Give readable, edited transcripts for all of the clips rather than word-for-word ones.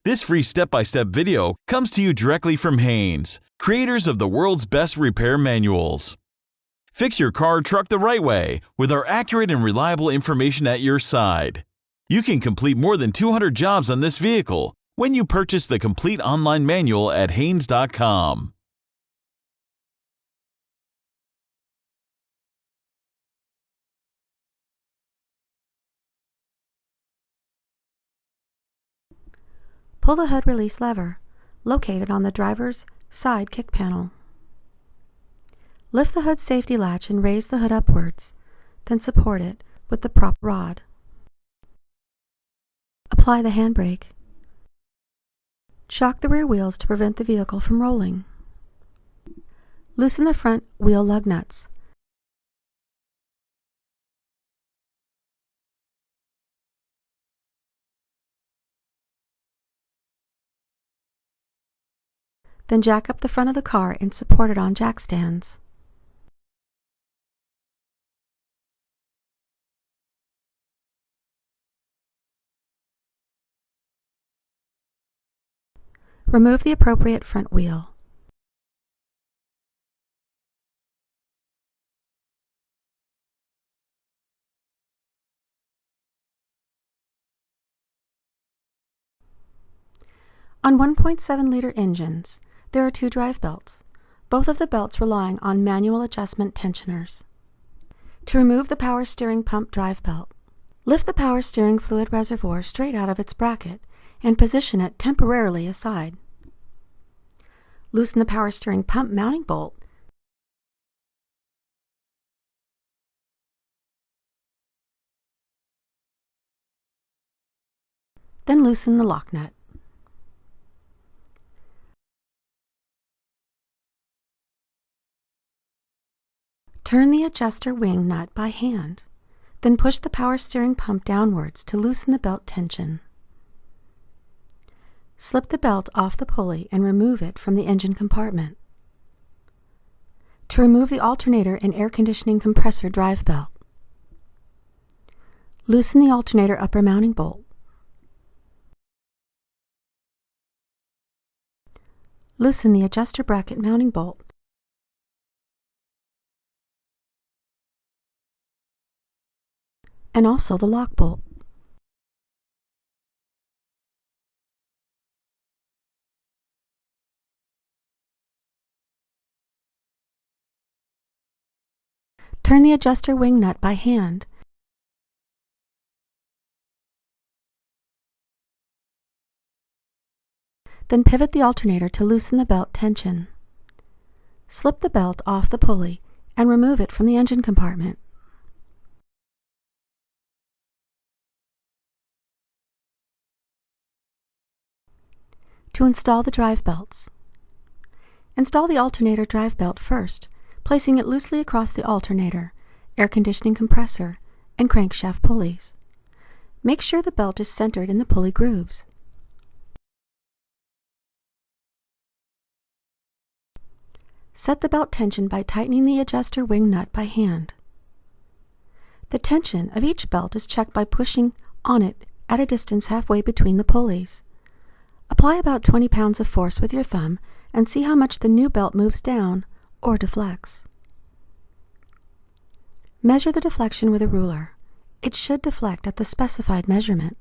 This free step-by-step video comes to you directly from Haynes, creators of the world's best repair manuals. Fix your car or truck the right way with our accurate and reliable information at your side. You can complete more than 200 jobs on this vehicle when you purchase the complete online manual at Haynes.com. Pull the hood release lever, located on the driver's side kick panel. Lift the hood safety latch and raise the hood upwards, then support it with the prop rod. Apply the handbrake. Shock the rear wheels to prevent the vehicle from rolling. Loosen the front wheel lug nuts. Then jack up the front of the car and support it on jack stands. Remove the appropriate front wheel. On 1.7-liter engines, there are two drive belts, both of the belts relying on manual adjustment tensioners. To remove the power steering pump drive belt, lift the power steering fluid reservoir straight out of its bracket and position it temporarily aside. Loosen the power steering pump mounting bolt then loosen the lock nut. Turn the adjuster wing nut by hand, then push the power steering pump downwards to loosen the belt tension. Slip the belt off the pulley and remove it from the engine compartment. To remove the alternator and air conditioning compressor drive belt, loosen the alternator upper mounting bolt. Loosen the adjuster bracket mounting bolt. And also the lock bolt. Turn the adjuster wing nut by hand. Then pivot the alternator to loosen the belt tension. Slip the belt off the pulley and remove it from the engine compartment. To install the drive belts, install the alternator drive belt first, placing it loosely across the alternator, air conditioning compressor, and crankshaft pulleys. Make sure the belt is centered in the pulley grooves. Set the belt tension by tightening the adjuster wing nut by hand. The tension of each belt is checked by pushing on it at a distance halfway between the pulleys. Apply about 20 pounds of force with your thumb and see how much the new belt moves down or deflects. Measure the deflection with a ruler. It should deflect at the specified measurement.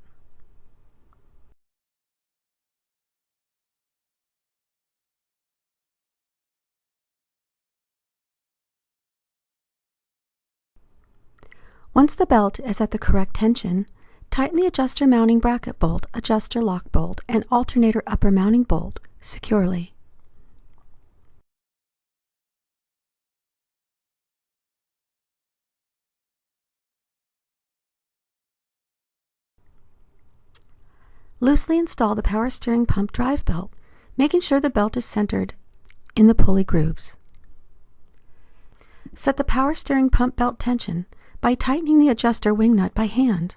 Once the belt is at the correct tension, tighten the adjuster mounting bracket bolt, adjuster lock bolt, and alternator upper mounting bolt securely. Loosely install the power steering pump drive belt, making sure the belt is centered in the pulley grooves. Set the power steering pump belt tension by tightening the adjuster wing nut by hand,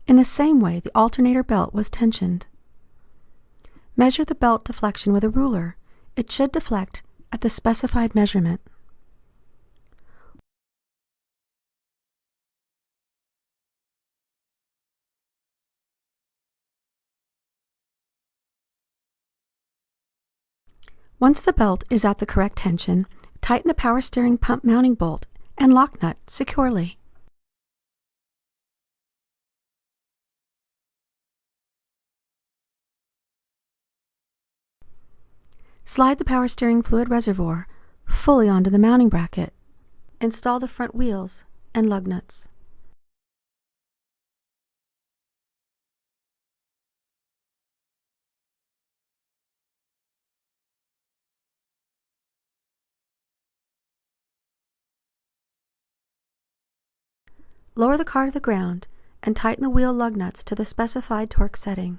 in the same way the alternator belt was tensioned. Measure the belt deflection with a ruler. It should deflect at the specified measurement. Once the belt is at the correct tension, tighten the power steering pump mounting bolt and lock nut securely. Slide the power steering fluid reservoir fully onto the mounting bracket. Install the front wheels and lug nuts. Lower the car to the ground and tighten the wheel lug nuts to the specified torque setting.